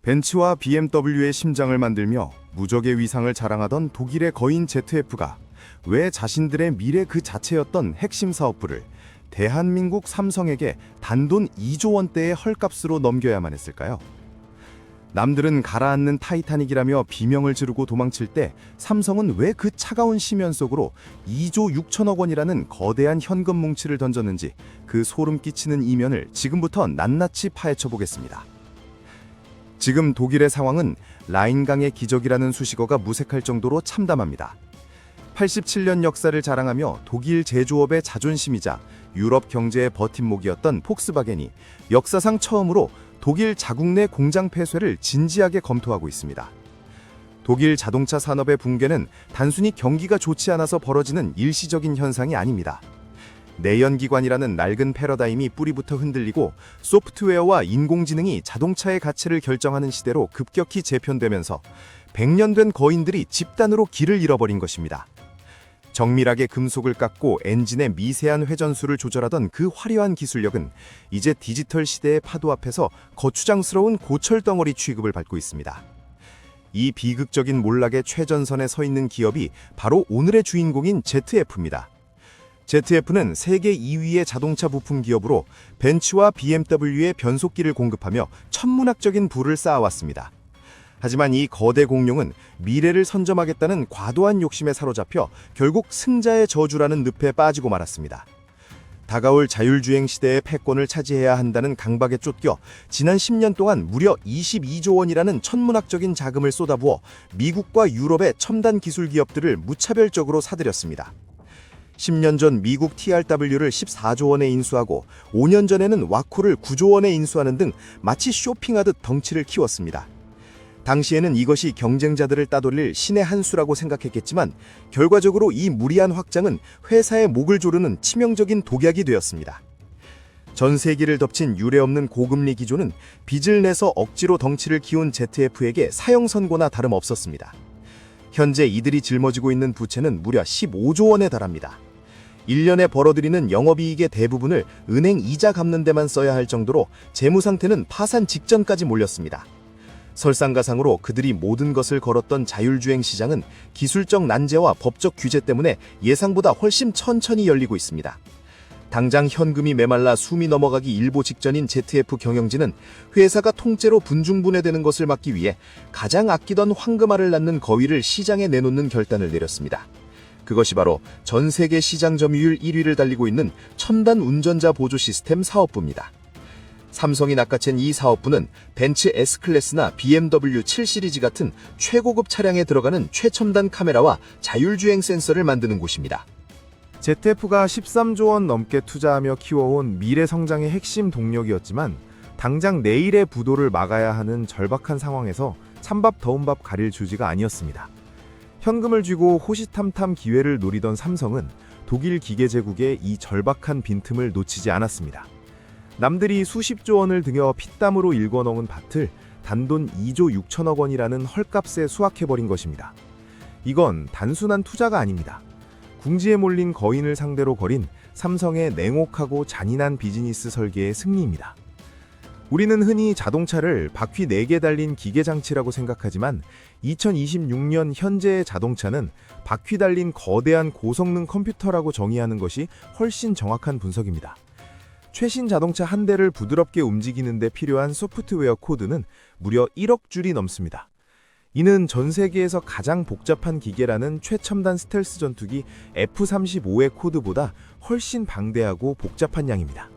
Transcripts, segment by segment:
벤츠와 BMW의 심장을 만들며 무적의 위상을 자랑하던 독일의 거인 ZF가 왜 자신들의 미래 그 자체였던 핵심 사업부를 대한민국 삼성에게 단돈 2조 원대의 헐값으로 넘겨야만 했을까요? 남들은 가라앉는 타이타닉이라며 비명을 지르고 도망칠 때 삼성은 왜 그 차가운 심연 속으로 2조 6천억 원이라는 거대한 현금 뭉치를 던졌는지 그 소름 끼치는 이면을 지금부터 낱낱이 파헤쳐 보겠습니다. 지금 독일의 상황은 라인강의 기적이라는 수식어가 무색할 정도로 참담합니다. 87년 역사를 자랑하며 독일 제조업의 자존심이자 유럽 경제의 버팀목이었던 폭스바겐이 역사상 처음으로 독일 자국 내 공장 폐쇄를 진지하게 검토하고 있습니다. 독일 자동차 산업의 붕괴는 단순히 경기가 좋지 않아서 벌어지는 일시적인 현상이 아닙니다. 내연기관이라는 낡은 패러다임이 뿌리부터 흔들리고 소프트웨어와 인공지능이 자동차의 가치를 결정하는 시대로 급격히 재편되면서 100년 된 거인들이 집단으로 길을 잃어버린 것입니다. 정밀하게 금속을 깎고 엔진의 미세한 회전수를 조절하던 그 화려한 기술력은 이제 디지털 시대의 파도 앞에서 거추장스러운 고철덩어리 취급을 받고 있습니다. 이 비극적인 몰락의 최전선에 서 있는 기업이 바로 오늘의 주인공인 ZF입니다. ZF는 세계 2위의 자동차 부품 기업으로 벤츠와 BMW의 변속기를 공급하며 천문학적인 부를 쌓아왔습니다. 하지만 이 거대 공룡은 미래를 선점하겠다는 과도한 욕심에 사로잡혀 결국 승자의 저주라는 늪에 빠지고 말았습니다. 다가올 자율주행 시대의 패권을 차지해야 한다는 강박에 쫓겨 지난 10년 동안 무려 22조 원이라는 천문학적인 자금을 쏟아부어 미국과 유럽의 첨단 기술 기업들을 무차별적으로 사들였습니다. 10년 전 미국 TRW를 14조 원에 인수하고 5년 전에는 와코를 9조 원에 인수하는 등 마치 쇼핑하듯 덩치를 키웠습니다. 당시에는 이것이 경쟁자들을 따돌릴 신의 한 수라고 생각했겠지만 결과적으로 이 무리한 확장은 회사의 목을 조르는 치명적인 독약이 되었습니다. 전 세기를 덮친 유례없는 고금리 기조는 빚을 내서 억지로 덩치를 키운 ZF에게 사형 선고나 다름없었습니다. 현재 이들이 짊어지고 있는 부채는 무려 15조 원에 달합니다. 1년에 벌어들이는 영업이익의 대부분을 은행 이자 갚는 데만 써야 할 정도로 재무 상태는 파산 직전까지 몰렸습니다. 설상가상으로 그들이 모든 것을 걸었던 자율주행 시장은 기술적 난제와 법적 규제 때문에 예상보다 훨씬 천천히 열리고 있습니다. 당장 현금이 메말라 숨이 넘어가기 일보 직전인 ZF 경영진은 회사가 통째로 분중분해되는 것을 막기 위해 가장 아끼던 황금알을 낳는 거위를 시장에 내놓는 결단을 내렸습니다. 그것이 바로 전 세계 시장 점유율 1위를 달리고 있는 첨단 운전자 보조 시스템 사업부입니다. 삼성이 낚아챈 이 사업부는 벤츠 S클래스나 BMW 7 시리즈 같은 최고급 차량에 들어가는 최첨단 카메라와 자율주행 센서를 만드는 곳입니다. ZF가 13조 원 넘게 투자하며 키워온 미래 성장의 핵심 동력이었지만 당장 내일의 부도를 막아야 하는 절박한 상황에서 찬밥 더운 밥 가릴 주지가 아니었습니다. 현금을 쥐고 호시탐탐 기회를 노리던 삼성은 독일 기계제국의 이 절박한 빈틈을 놓치지 않았습니다. 남들이 수십조 원을 들여 피땀으로 일궈놓은 밭을 단돈 2조 6천억 원이라는 헐값에 수확해버린 것입니다. 이건 단순한 투자가 아닙니다. 궁지에 몰린 거인을 상대로 벌인 삼성의 냉혹하고 잔인한 비즈니스 설계의 승리입니다. 우리는 흔히 자동차를 바퀴 4개 달린 기계장치라고 생각하지만 2026년 현재의 자동차는 바퀴 달린 거대한 고성능 컴퓨터라고 정의하는 것이 훨씬 정확한 분석입니다. 최신 자동차 한 대를 부드럽게 움직이는 데 필요한 소프트웨어 코드는 무려 1억 줄이 넘습니다. 이는 전 세계에서 가장 복잡한 기계라는 최첨단 스텔스 전투기 F-35의 코드보다 훨씬 방대하고 복잡한 양입니다.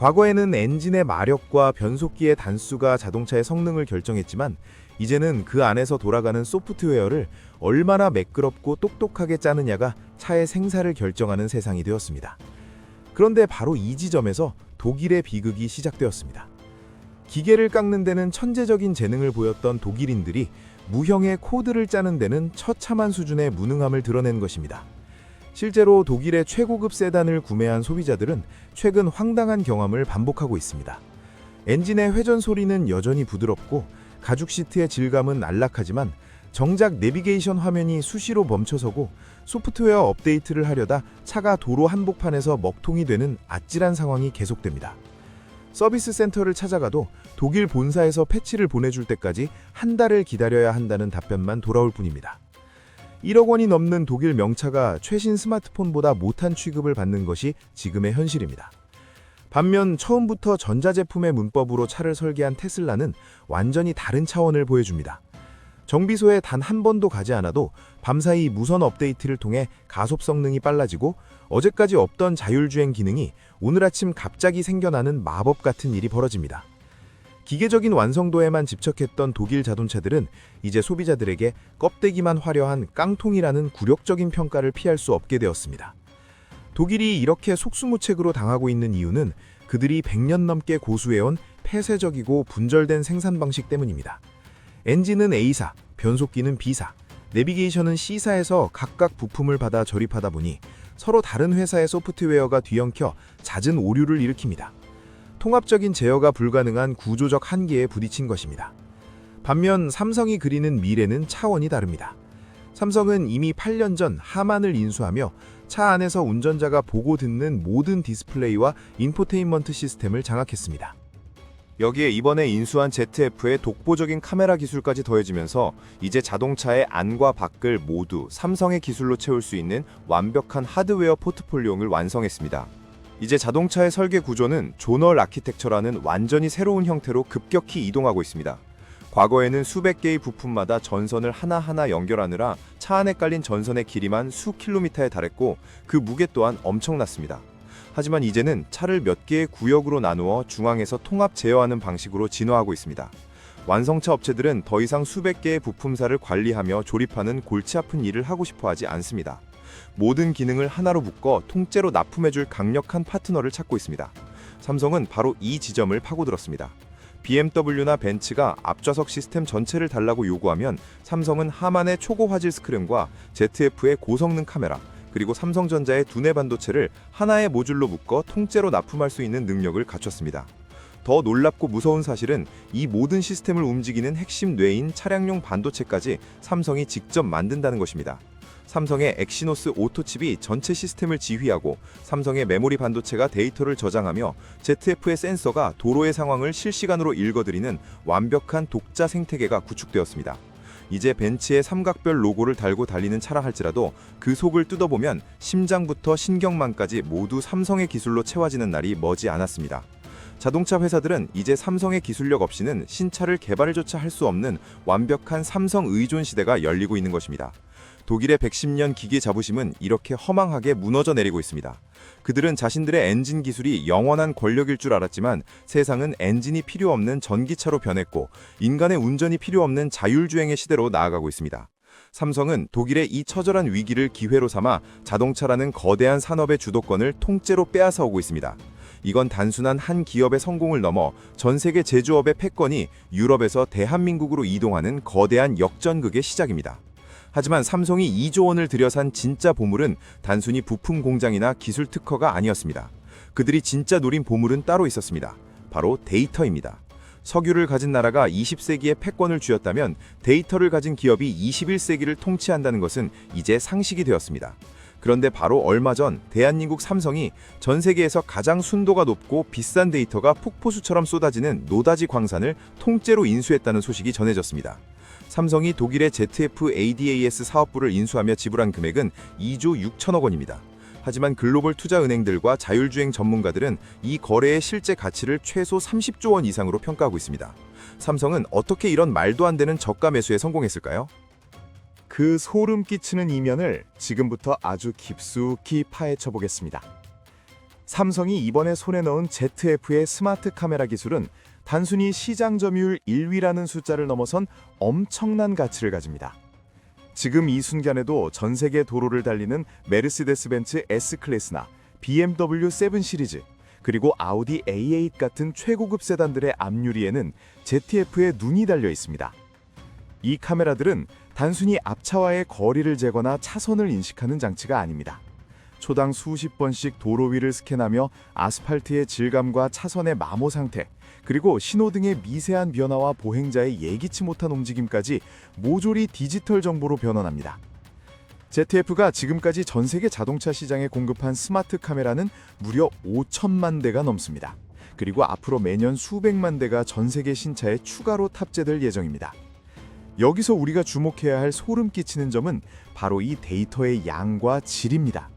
과거에는 엔진의 마력과 변속기의 단수가 자동차의 성능을 결정했지만 이제는 그 안에서 돌아가는 소프트웨어를 얼마나 매끄럽고 똑똑하게 짜느냐가 차의 생사를 결정하는 세상이 되었습니다. 그런데 바로 이 지점에서 독일의 비극이 시작되었습니다. 기계를 깎는 데는 천재적인 재능을 보였던 독일인들이 무형의 코드를 짜는 데는 처참한 수준의 무능함을 드러낸 것입니다. 실제로 독일의 최고급 세단을 구매한 소비자들은 최근 황당한 경험을 반복하고 있습니다. 엔진의 회전 소리는 여전히 부드럽고 가죽 시트의 질감은 안락하지만 정작 내비게이션 화면이 수시로 멈춰서고 소프트웨어 업데이트를 하려다 차가 도로 한복판에서 먹통이 되는 아찔한 상황이 계속됩니다. 서비스 센터를 찾아가도 독일 본사에서 패치를 보내줄 때까지 한 달을 기다려야 한다는 답변만 돌아올 뿐입니다. 1억 원이 넘는 독일 명차가 최신 스마트폰보다 못한 취급을 받는 것이 지금의 현실입니다. 반면 처음부터 전자제품의 문법으로 차를 설계한 테슬라는 완전히 다른 차원을 보여줍니다. 정비소에 단 한 번도 가지 않아도 밤사이 무선 업데이트를 통해 가속 성능이 빨라지고 어제까지 없던 자율주행 기능이 오늘 아침 갑자기 생겨나는 마법 같은 일이 벌어집니다. 기계적인 완성도에만 집착했던 독일 자동차들은 이제 소비자들에게 껍데기만 화려한 깡통이라는 굴욕적인 평가를 피할 수 없게 되었습니다. 독일이 이렇게 속수무책으로 당하고 있는 이유는 그들이 100년 넘게 고수해온 폐쇄적이고 분절된 생산 방식 때문입니다. 엔진은 A사, 변속기는 B사, 내비게이션은 C사에서 각각 부품을 받아 조립하다 보니 서로 다른 회사의 소프트웨어가 뒤엉켜 잦은 오류를 일으킵니다. 통합적인 제어가 불가능한 구조적 한계에 부딪힌 것입니다. 반면 삼성이 그리는 미래는 차원이 다릅니다. 삼성은 이미 8년 전 하만을 인수하며 차 안에서 운전자가 보고 듣는 모든 디스플레이와 인포테인먼트 시스템을 장악했습니다. 여기에 이번에 인수한 ZF의 독보적인 카메라 기술까지 더해지면서 이제 자동차의 안과 밖을 모두 삼성의 기술로 채울 수 있는 완벽한 하드웨어 포트폴리오를 완성했습니다. 이제 자동차의 설계 구조는 조널 아키텍처라는 완전히 새로운 형태로 급격히 이동하고 있습니다. 과거에는 수백 개의 부품마다 전선을 하나하나 연결하느라 차 안에 깔린 전선의 길이만 수 킬로미터에 달했고 그 무게 또한 엄청났습니다. 하지만 이제는 차를 몇 개의 구역으로 나누어 중앙에서 통합 제어하는 방식으로 진화하고 있습니다. 완성차 업체들은 더 이상 수백 개의 부품사를 관리하며 조립하는 골치 아픈 일을 하고 싶어 하지 않습니다. 모든 기능을 하나로 묶어 통째로 납품해줄 강력한 파트너를 찾고 있습니다. 삼성은 바로 이 지점을 파고들었습니다. BMW나 벤츠가 앞좌석 시스템 전체를 달라고 요구하면 삼성은 하만의 초고 화질 스크린과 ZF의 고성능 카메라, 그리고 삼성전자의 두뇌 반도체를 하나의 모듈로 묶어 통째로 납품할 수 있는 능력을 갖췄습니다. 더 놀랍고 무서운 사실은 이 모든 시스템을 움직이는 핵심 뇌인 차량용 반도체까지 삼성이 직접 만든다는 것입니다. 삼성의 엑시노스 오토칩이 전체 시스템을 지휘하고 삼성의 메모리 반도체가 데이터를 저장하며 ZF의 센서가 도로의 상황을 실시간으로 읽어드리는 완벽한 독자 생태계가 구축되었습니다. 이제 벤츠의 삼각별 로고를 달고 달리는 차라 할지라도 그 속을 뜯어보면 심장부터 신경망까지 모두 삼성의 기술로 채워지는 날이 머지 않았습니다. 자동차 회사들은 이제 삼성의 기술력 없이는 신차를 개발조차 할 수 없는 완벽한 삼성 의존 시대가 열리고 있는 것입니다. 독일의 110년 기계 자부심은 이렇게 허망하게 무너져 내리고 있습니다. 그들은 자신들의 엔진 기술이 영원한 권력일 줄 알았지만 세상은 엔진이 필요 없는 전기차로 변했고 인간의 운전이 필요 없는 자율주행의 시대로 나아가고 있습니다. 삼성은 독일의 이 처절한 위기를 기회로 삼아 자동차라는 거대한 산업의 주도권을 통째로 빼앗아 오고 있습니다. 이건 단순한 한 기업의 성공을 넘어 전 세계 제조업의 패권이 유럽에서 대한민국으로 이동하는 거대한 역전극의 시작입니다. 하지만 삼성이 2조 원을 들여 산 진짜 보물은 단순히 부품 공장이나 기술 특허가 아니었습니다. 그들이 진짜 노린 보물은 따로 있었습니다. 바로 데이터입니다. 석유를 가진 나라가 20세기에 패권을 쥐었다면 데이터를 가진 기업이 21세기를 통치한다는 것은 이제 상식이 되었습니다. 그런데 바로 얼마 전 대한민국 삼성이 전 세계에서 가장 순도가 높고 비싼 데이터가 폭포수처럼 쏟아지는 노다지 광산을 통째로 인수했다는 소식이 전해졌습니다. 삼성이 독일의 ZF-ADAS 사업부를 인수하며 지불한 금액은 2조 6천억 원입니다. 하지만 글로벌 투자은행들과 자율주행 전문가들은 이 거래의 실제 가치를 최소 30조 원 이상으로 평가하고 있습니다. 삼성은 어떻게 이런 말도 안 되는 저가 매수에 성공했을까요? 그 소름 끼치는 이면을 지금부터 아주 깊숙이 파헤쳐 보겠습니다. 삼성이 이번에 손에 넣은 ZF의 스마트 카메라 기술은 단순히 시장 점유율 1위라는 숫자를 넘어선 엄청난 가치를 가집니다. 지금 이 순간에도 전 세계 도로를 달리는 메르세데스 벤츠 S클래스나 BMW 7 시리즈, 그리고 아우디 A8 같은 최고급 세단들의 앞유리에는 ZF의 눈이 달려 있습니다. 이 카메라들은 단순히 앞차와의 거리를 재거나 차선을 인식하는 장치가 아닙니다. 초당 수십 번씩 도로 위를 스캔하며 아스팔트의 질감과 차선의 마모 상태, 그리고 신호등의 미세한 변화와 보행자의 예기치 못한 움직임까지 모조리 디지털 정보로 변환합니다. ZF가 지금까지 전 세계 자동차 시장에 공급한 스마트 카메라는 무려 5천만 대가 넘습니다. 그리고 앞으로 매년 수백만 대가 전 세계 신차에 추가로 탑재될 예정입니다. 여기서 우리가 주목해야 할 소름 끼치는 점은 바로 이 데이터의 양과 질입니다.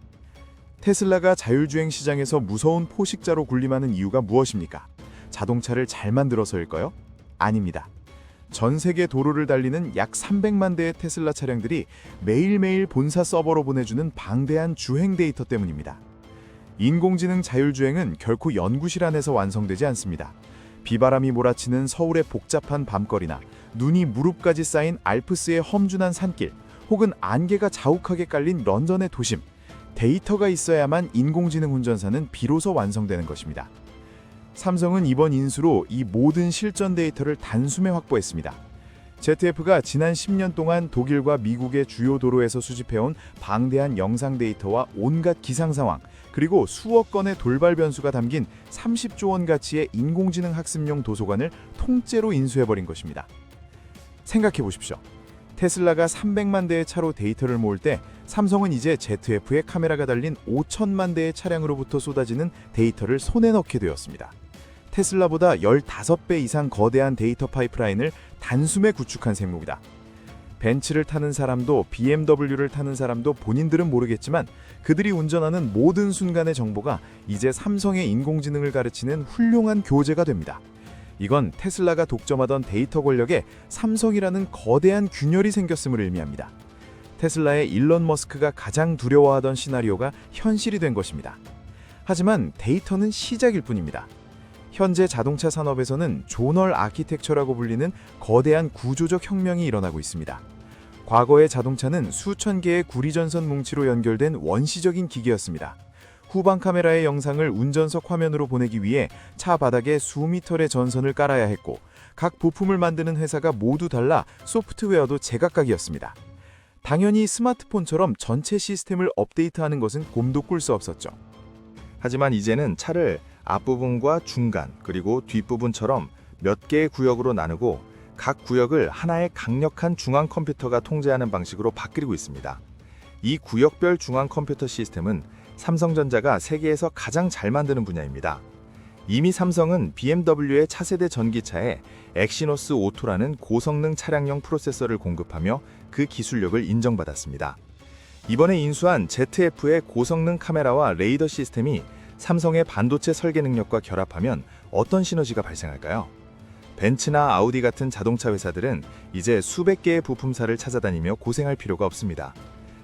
테슬라가 자율주행 시장에서 무서운 포식자로 군림하는 이유가 무엇입니까? 자동차를 잘 만들어서일까요? 아닙니다. 전 세계 도로를 달리는 약 300만 대의 테슬라 차량들이 매일매일 본사 서버로 보내주는 방대한 주행 데이터 때문입니다. 인공지능 자율주행은 결코 연구실 안에서 완성되지 않습니다. 비바람이 몰아치는 서울의 복잡한 밤거리나 눈이 무릎까지 쌓인 알프스의 험준한 산길, 혹은 안개가 자욱하게 깔린 런던의 도심, 데이터가 있어야만 인공지능 운전사는 비로소 완성되는 것입니다. 삼성은 이번 인수로 이 모든 실전 데이터를 단숨에 확보했습니다. ZF가 지난 10년 동안 독일과 미국의 주요 도로에서 수집해온 방대한 영상 데이터와 온갖 기상 상황, 그리고 수억 건의 돌발 변수가 담긴 30조 원 가치의 인공지능 학습용 도서관을 통째로 인수해버린 것입니다. 생각해 보십시오. 테슬라가 300만 대의 차로 데이터를 모을 때 삼성은 이제 ZF의 카메라가 달린 5천만 대의 차량으로부터 쏟아지는 데이터를 손에 넣게 되었습니다. 테슬라보다 15배 이상 거대한 데이터 파이프라인을 단숨에 구축한 셈입니다. 벤츠를 타는 사람도 BMW를 타는 사람도 본인들은 모르겠지만 그들이 운전하는 모든 순간의 정보가 이제 삼성의 인공지능을 가르치는 훌륭한 교재가 됩니다. 이건 테슬라가 독점하던 데이터 권력에 삼성이라는 거대한 균열이 생겼음을 의미합니다. 테슬라의 일론 머스크가 가장 두려워하던 시나리오가 현실이 된 것입니다. 하지만 데이터는 시작일 뿐입니다. 현재 자동차 산업에서는 조널 아키텍처라고 불리는 거대한 구조적 혁명이 일어나고 있습니다. 과거의 자동차는 수천 개의 구리전선 뭉치로 연결된 원시적인 기기였습니다. 후방 카메라의 영상을 운전석 화면으로 보내기 위해 차 바닥에 수미터의 전선을 깔아야 했고, 각 부품을 만드는 회사가 모두 달라 소프트웨어도 제각각이었습니다. 당연히 스마트폰처럼 전체 시스템을 업데이트하는 것은 곰도 꿀 수 없었죠. 하지만 이제는 차를 앞부분과 중간, 그리고 뒷부분처럼 몇 개의 구역으로 나누고 각 구역을 하나의 강력한 중앙 컴퓨터가 통제하는 방식으로 바뀌고 있습니다. 이 구역별 중앙 컴퓨터 시스템은 삼성전자가 세계에서 가장 잘 만드는 분야입니다. 이미 삼성은 BMW의 차세대 전기차에 엑시노스 오토라는 고성능 차량용 프로세서를 공급하며 그 기술력을 인정받았습니다. 이번에 인수한 ZF의 고성능 카메라와 레이더 시스템이 삼성의 반도체 설계 능력과 결합하면 어떤 시너지가 발생할까요? 벤츠나 아우디 같은 자동차 회사들은 이제 수백 개의 부품사를 찾아다니며 고생할 필요가 없습니다.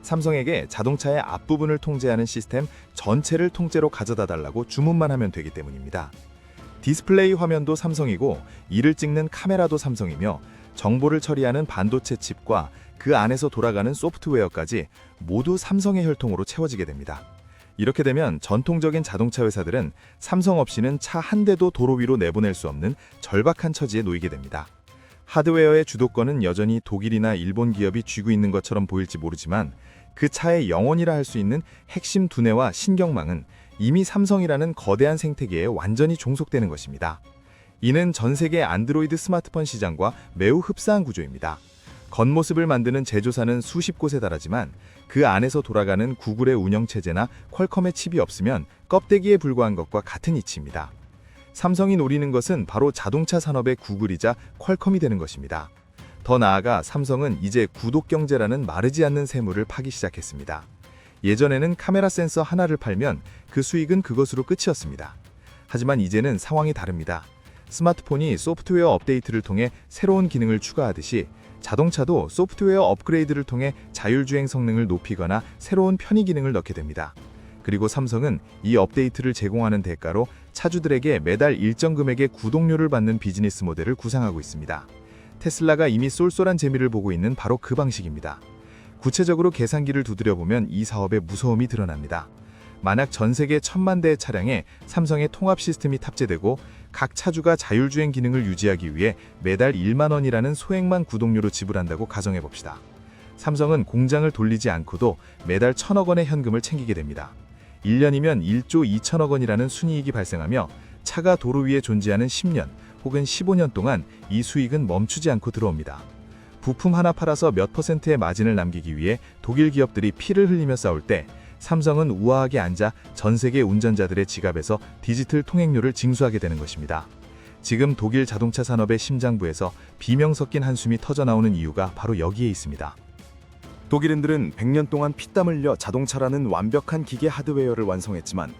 삼성에게 자동차의 앞부분을 통제하는 시스템 전체를 통째로 가져다 달라고 주문만 하면 되기 때문입니다. 디스플레이 화면도 삼성이고 이를 찍는 카메라도 삼성이며 정보를 처리하는 반도체 칩과 그 안에서 돌아가는 소프트웨어까지 모두 삼성의 혈통으로 채워지게 됩니다. 이렇게 되면 전통적인 자동차 회사들은 삼성 없이는 차 한 대도 도로 위로 내보낼 수 없는 절박한 처지에 놓이게 됩니다. 하드웨어의 주도권은 여전히 독일이나 일본 기업이 쥐고 있는 것처럼 보일지 모르지만 그 차의 영혼이라 할 수 있는 핵심 두뇌와 신경망은 이미 삼성이라는 거대한 생태계에 완전히 종속되는 것입니다. 이는 전 세계 안드로이드 스마트폰 시장과 매우 흡사한 구조입니다. 겉모습을 만드는 제조사는 수십 곳에 달하지만 그 안에서 돌아가는 구글의 운영체제나 퀄컴의 칩이 없으면 껍데기에 불과한 것과 같은 이치입니다. 삼성이 노리는 것은 바로 자동차 산업의 구글이자 퀄컴이 되는 것입니다. 더 나아가 삼성은 이제 구독경제라는 마르지 않는 세물을 파기 시작했습니다. 예전에는 카메라 센서 하나를 팔면 그 수익은 그것으로 끝이었습니다. 하지만 이제는 상황이 다릅니다. 스마트폰이 소프트웨어 업데이트를 통해 새로운 기능을 추가하듯이 자동차도 소프트웨어 업그레이드를 통해 자율주행 성능을 높이거나 새로운 편의 기능을 넣게 됩니다. 그리고 삼성은 이 업데이트를 제공하는 대가로 차주들에게 매달 일정 금액의 구독료를 받는 비즈니스 모델을 구상하고 있습니다. 테슬라가 이미 쏠쏠한 재미를 보고 있는 바로 그 방식입니다. 구체적으로 계산기를 두드려보면 이 사업의 무서움이 드러납니다. 만약 전 세계 1000만 대의 차량에 삼성의 통합 시스템이 탑재되고 각 차주가 자율주행 기능을 유지하기 위해 매달 1만 원이라는 소액만 구독료로 지불한다고 가정해봅시다. 삼성은 공장을 돌리지 않고도 매달 1000억 원의 현금을 챙기게 됩니다. 1년이면 1조 2천억 원이라는 순이익이 발생하며 차가 도로 위에 존재하는 10년 혹은 15년 동안 이 수익은 멈추지 않고 들어옵니다. 부품 하나 팔아서 몇 %의 마진을 남기기 위해 독일 기업들이 피를 흘리며 싸울 때 삼성은 우아하게 앉아 전 세계 운전자들의 지갑에서 디지털 통행료를 징수하게 되는 것입니다. 지금 독일 자동차 산업의 심장부에서 비명 섞인 한숨이 터져나오는 이유가 바로 여기에 있습니다. 독일인들은 100년 동안 피땀 흘려 자동차라는 완벽한 기계 하드웨어를 완성했지만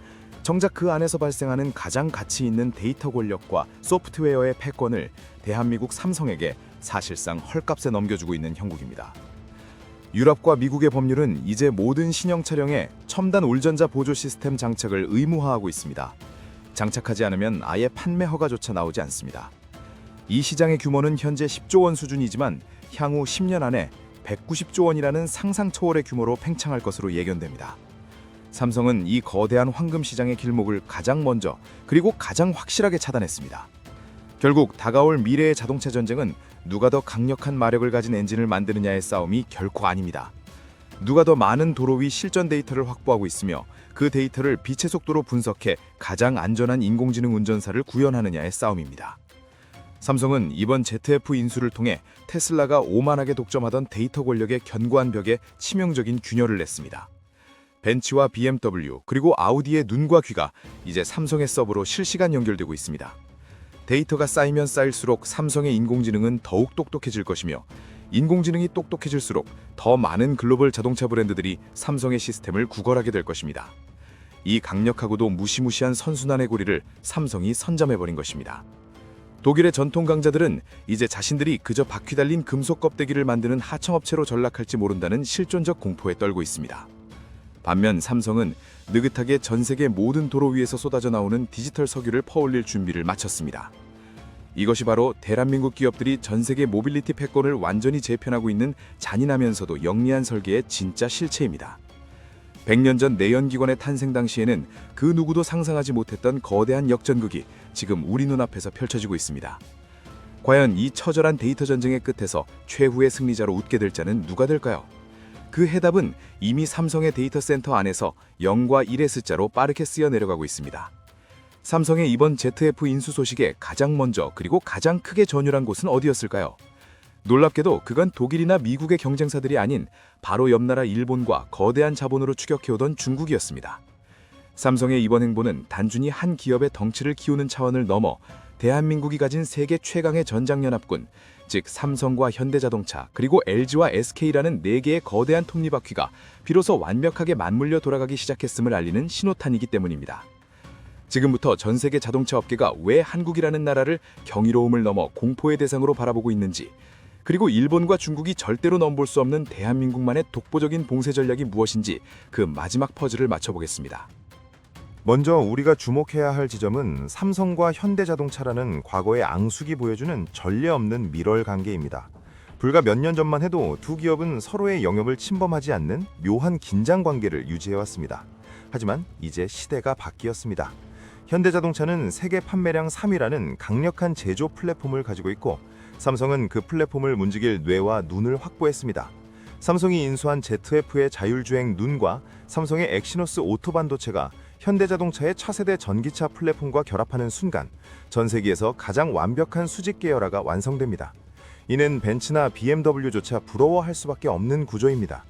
정작 그 안에서 발생하는 가장 가치 있는 데이터 권력과 소프트웨어의 패권을 대한민국 삼성에게 사실상 헐값에 넘겨주고 있는 형국입니다. 유럽과 미국의 법률은 이제 모든 신형 차량에 첨단 울전자 보조 시스템 장착을 의무화하고 있습니다. 장착하지 않으면 아예 판매 허가조차 나오지 않습니다. 이 시장의 규모는 현재 10조 원 수준이지만 향후 10년 안에 190조 원이라는 상상 초월의 규모로 팽창할 것으로 예견됩니다. 삼성은 이 거대한 황금 시장의 길목을 가장 먼저 그리고 가장 확실하게 차단했습니다. 결국 다가올 미래의 자동차 전쟁은 누가 더 강력한 마력을 가진 엔진을 만드느냐의 싸움이 결코 아닙니다. 누가 더 많은 도로 위 실전 데이터를 확보하고 있으며 그 데이터를 빛의 속도로 분석해 가장 안전한 인공지능 운전사를 구현하느냐의 싸움입니다. 삼성은 이번 ZF 인수를 통해 테슬라가 오만하게 독점하던 데이터 권력의 견고한 벽에 치명적인 균열을 냈습니다. 벤츠와 BMW 그리고 아우디의 눈과 귀가 이제 삼성의 서버로 실시간 연결되고 있습니다. 데이터가 쌓이면 쌓일수록 삼성의 인공지능은 더욱 똑똑해질 것이며 인공지능이 똑똑해질수록 더 많은 글로벌 자동차 브랜드들이 삼성의 시스템을 구걸하게 될 것입니다. 이 강력하고도 무시무시한 선순환의 고리를 삼성이 선점해버린 것입니다. 독일의 전통 강자들은 이제 자신들이 그저 바퀴 달린 금속 껍데기를 만드는 하청업체로 전락할지 모른다는 실존적 공포에 떨고 있습니다. 반면 삼성은 느긋하게 전 세계 모든 도로 위에서 쏟아져 나오는 디지털 석유를 퍼올릴 준비를 마쳤습니다. 이것이 바로 대한민국 기업들이 전 세계 모빌리티 패권을 완전히 재편하고 있는 잔인하면서도 영리한 설계의 진짜 실체입니다. 100년 전 내연기관의 탄생 당시에는 그 누구도 상상하지 못했던 거대한 역전극이 지금 우리 눈앞에서 펼쳐지고 있습니다. 과연 이 처절한 데이터 전쟁의 끝에서 최후의 승리자로 웃게 될 자는 누가 될까요? 그 해답은 이미 삼성의 데이터 센터 안에서 0과 1의 숫자로 빠르게 쓰여 내려가고 있습니다. 삼성의 이번 ZF 인수 소식에 가장 먼저 그리고 가장 크게 전율한 곳은 어디였을까요? 놀랍게도 그건 독일이나 미국의 경쟁사들이 아닌 바로 옆나라 일본과 거대한 자본으로 추격해오던 중국이었습니다. 삼성의 이번 행보는 단순히 한 기업의 덩치를 키우는 차원을 넘어 대한민국이 가진 세계 최강의 전장연합군, 즉 삼성과 현대자동차 그리고 LG와 SK라는 4개의 거대한 톱니바퀴가 비로소 완벽하게 맞물려 돌아가기 시작했음을 알리는 신호탄이기 때문입니다. 지금부터 전 세계 자동차 업계가 왜 한국이라는 나라를 경이로움을 넘어 공포의 대상으로 바라보고 있는지, 그리고 일본과 중국이 절대로 넘볼 수 없는 대한민국만의 독보적인 봉쇄 전략이 무엇인지 그 마지막 퍼즐을 맞춰보겠습니다. 먼저 우리가 주목해야 할 지점은 삼성과 현대자동차라는 과거의 앙숙이 보여주는 전례 없는 밀월 관계입니다. 불과 몇 년 전만 해도 두 기업은 서로의 영역을 침범하지 않는 묘한 긴장 관계를 유지해왔습니다. 하지만 이제 시대가 바뀌었습니다. 현대자동차는 세계 판매량 3위라는 강력한 제조 플랫폼을 가지고 있고 삼성은 그 플랫폼을 움직일 뇌와 눈을 확보했습니다. 삼성이 인수한 ZF의 자율주행 눈과 삼성의 엑시노스 오토 반도체가 현대자동차의 차세대 전기차 플랫폼과 결합하는 순간 전 세계에서 가장 완벽한 수직 계열화가 완성됩니다. 이는 벤츠나 BMW조차 부러워할 수밖에 없는 구조입니다.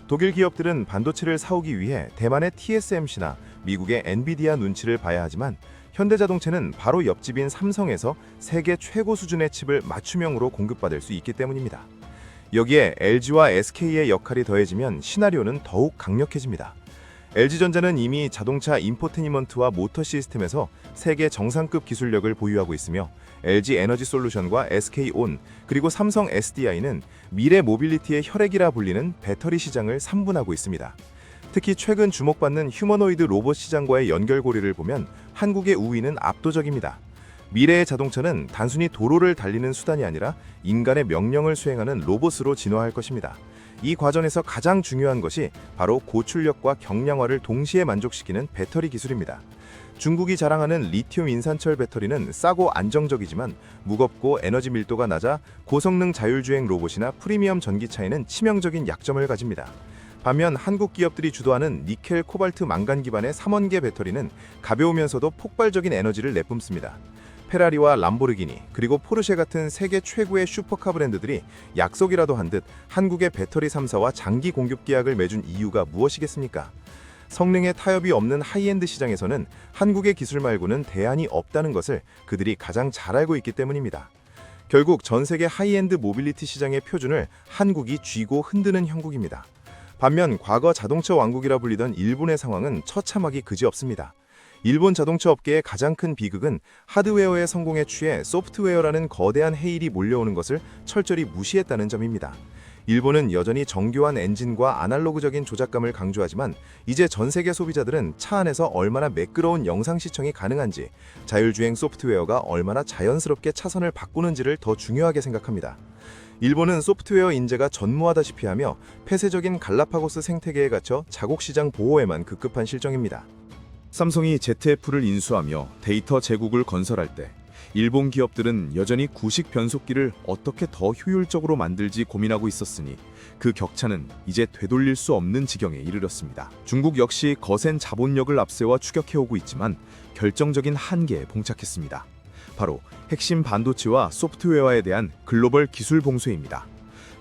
독일 기업들은 반도체를 사오기 위해 대만의 TSMC나 미국의 엔비디아 눈치를 봐야 하지만 현대자동차는 바로 옆집인 삼성에서 세계 최고 수준의 칩을 맞춤형으로 공급받을 수 있기 때문입니다. 여기에 LG와 SK의 역할이 더해지면 시나리오는 더욱 강력해집니다. LG전자는 이미 자동차 인포테인먼트와 모터 시스템에서 세계 정상급 기술력을 보유하고 있으며 LG 에너지 솔루션과 SK온 그리고 삼성 SDI는 미래 모빌리티의 혈액이라 불리는 배터리 시장을 3분하고 있습니다. 특히 최근 주목받는 휴머노이드 로봇 시장과의 연결고리를 보면 한국의 우위는 압도적입니다. 미래의 자동차는 단순히 도로를 달리는 수단이 아니라 인간의 명령을 수행하는 로봇으로 진화할 것입니다. 이 과정에서 가장 중요한 것이 바로 고출력과 경량화를 동시에 만족시키는 배터리 기술입니다. 중국이 자랑하는 리튬 인산철 배터리는 싸고 안정적이지만 무겁고 에너지 밀도가 낮아 고성능 자율주행 로봇이나 프리미엄 전기차에는 치명적인 약점을 가집니다. 반면 한국 기업들이 주도하는 니켈, 코발트, 망간 기반의 3원계 배터리는 가벼우면서도 폭발적인 에너지를 내뿜습니다. 페라리와 람보르기니 그리고 포르쉐 같은 세계 최고의 슈퍼카 브랜드들이 약속이라도 한 듯 한국의 배터리 3사와 장기 공급 계약을 맺은 이유가 무엇이겠습니까? 성능에 타협이 없는 하이엔드 시장에서는 한국의 기술 말고는 대안이 없다는 것을 그들이 가장 잘 알고 있기 때문입니다. 결국 전 세계 하이엔드 모빌리티 시장의 표준을 한국이 쥐고 흔드는 형국입니다. 반면 과거 자동차 왕국이라 불리던 일본의 상황은 처참하기 그지없습니다. 일본 자동차 업계의 가장 큰 비극은 하드웨어의 성공에 취해 소프트웨어라는 거대한 해일이 몰려오는 것을 철저히 무시했다는 점입니다. 일본은 여전히 정교한 엔진과 아날로그적인 조작감을 강조하지만 이제 전 세계 소비자들은 차 안에서 얼마나 매끄러운 영상 시청이 가능한지, 자율주행 소프트웨어가 얼마나 자연스럽게 차선을 바꾸는지를 더 중요하게 생각합니다. 일본은 소프트웨어 인재가 전무하다시피 하며 폐쇄적인 갈라파고스 생태계에 갇혀 자국시장 보호에만 급급한 실정입니다. 삼성이 ZF를 인수하며 데이터 제국을 건설할 때 일본 기업들은 여전히 구식 변속기를 어떻게 더 효율적으로 만들지 고민하고 있었으니 그 격차는 이제 되돌릴 수 없는 지경에 이르렀습니다. 중국 역시 거센 자본력을 앞세워 추격해오고 있지만 결정적인 한계에 봉착했습니다. 바로 핵심 반도체와 소프트웨어에 대한 글로벌 기술 봉쇄입니다.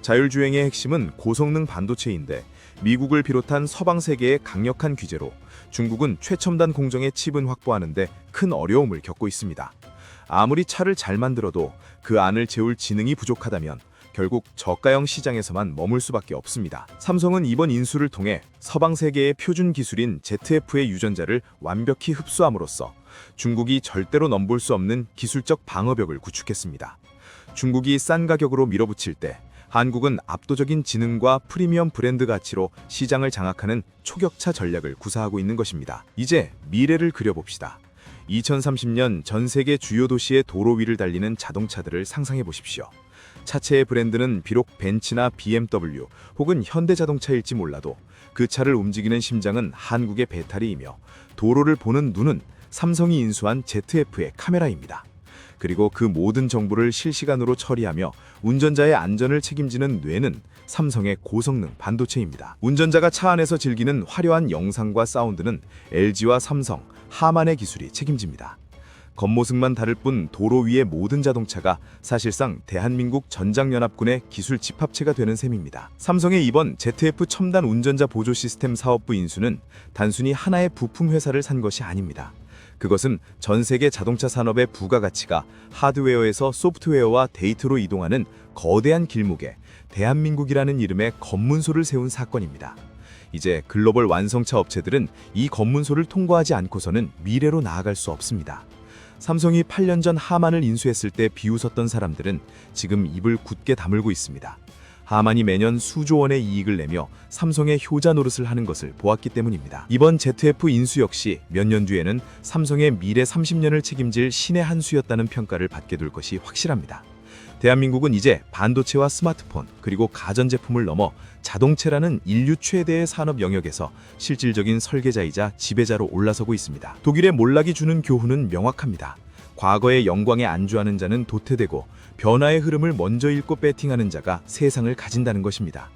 자율주행의 핵심은 고성능 반도체인데 미국을 비롯한 서방 세계의 강력한 규제로 중국은 최첨단 공정의 칩은 확보하는데 큰 어려움을 겪고 있습니다. 아무리 차를 잘 만들어도 그 안을 채울 지능이 부족하다면 결국 저가형 시장에서만 머물 수밖에 없습니다. 삼성은 이번 인수를 통해 서방 세계의 표준 기술인 ZF의 유전자를 완벽히 흡수함으로써 중국이 절대로 넘볼 수 없는 기술적 방어벽을 구축했습니다. 중국이 싼 가격으로 밀어붙일 때 한국은 압도적인 지능과 프리미엄 브랜드 가치로 시장을 장악하는 초격차 전략을 구사하고 있는 것입니다. 이제 미래를 그려봅시다. 2030년 전 세계 주요 도시의 도로 위를 달리는 자동차들을 상상해 보십시오. 차체의 브랜드는 비록 벤츠나 BMW 혹은 현대자동차일지 몰라도 그 차를 움직이는 심장은 한국의 배터리이며 도로를 보는 눈은 삼성이 인수한 ZF의 카메라입니다. 그리고 그 모든 정보를 실시간으로 처리하며 운전자의 안전을 책임지는 뇌는 삼성의 고성능 반도체입니다. 운전자가 차 안에서 즐기는 화려한 영상과 사운드는 LG와 삼성, 하만의 기술이 책임집니다. 겉모습만 다를 뿐 도로 위의 모든 자동차가 사실상 대한민국 전장연합군의 기술 집합체가 되는 셈입니다. 삼성의 이번 ZF 첨단 운전자 보조 시스템 사업부 인수는 단순히 하나의 부품 회사를 산 것이 아닙니다. 그것은 전 세계 자동차 산업의 부가가치가 하드웨어에서 소프트웨어와 데이터로 이동하는 거대한 길목에 대한민국이라는 이름의 검문소를 세운 사건입니다. 이제 글로벌 완성차 업체들은 이 검문소를 통과하지 않고서는 미래로 나아갈 수 없습니다. 삼성이 8년 전 하만을 인수했을 때 비웃었던 사람들은 지금 입을 굳게 다물고 있습니다. 하만이 매년 수조 원의 이익을 내며 삼성의 효자 노릇을 하는 것을 보았기 때문입니다. 이번 ZF 인수 역시 몇 년 뒤에는 삼성의 미래 30년을 책임질 신의 한 수였다는 평가를 받게 될 것이 확실합니다. 대한민국은 이제 반도체와 스마트폰 그리고 가전제품을 넘어 자동차라는 인류 최대의 산업 영역에서 실질적인 설계자이자 지배자로 올라서고 있습니다. 독일의 몰락이 주는 교훈은 명확합니다. 과거의 영광에 안주하는 자는 도태되고 변화의 흐름을 먼저 읽고 배팅하는 자가 세상을 가진다는 것입니다.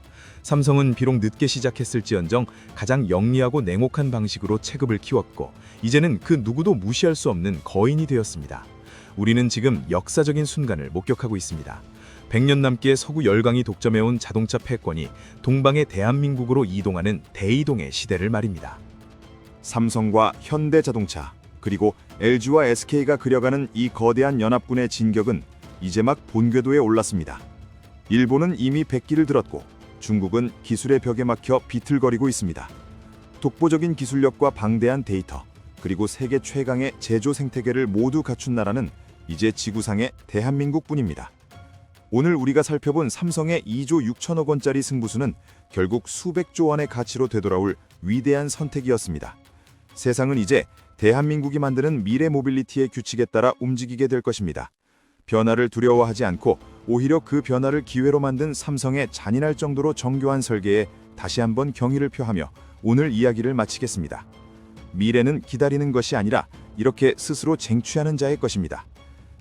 삼성은 비록 늦게 시작했을지언정 가장 영리하고 냉혹한 방식으로 체급을 키웠고 이제는 그 누구도 무시할 수 없는 거인이 되었습니다. 우리는 지금 역사적인 순간을 목격하고 있습니다. 100년 남게 서구 열강이 독점해온 자동차 패권이 동방의 대한민국으로 이동하는 대이동의 시대를 말입니다. 삼성과 현대자동차 그리고 LG와 SK가 그려가는 이 거대한 연합군의 진격은 이제 막 본궤도에 올랐습니다. 일본은 이미 백기를 들었고 중국은 기술의 벽에 막혀 비틀거리고 있습니다. 독보적인 기술력과 방대한 데이터 그리고 세계 최강의 제조 생태계를 모두 갖춘 나라는 이제 지구상의 대한민국뿐입니다. 오늘 우리가 살펴본 삼성의 2조 6천억 원짜리 승부수는 결국 수백조 원의 가치로 되돌아올 위대한 선택이었습니다. 세상은 이제 대한민국이 만드는 미래 모빌리티의 규칙에 따라 움직이게 될 것입니다. 변화를 두려워하지 않고 오히려 그 변화를 기회로 만든 삼성의 잔인할 정도로 정교한 설계에 다시 한번 경의를 표하며 오늘 이야기를 마치겠습니다. 미래는 기다리는 것이 아니라 이렇게 스스로 쟁취하는 자의 것입니다.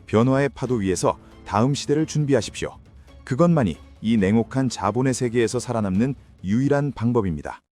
변화의 파도 위에서 다음 시대를 준비하십시오. 그것만이 이 냉혹한 자본의 세계에서 살아남는 유일한 방법입니다.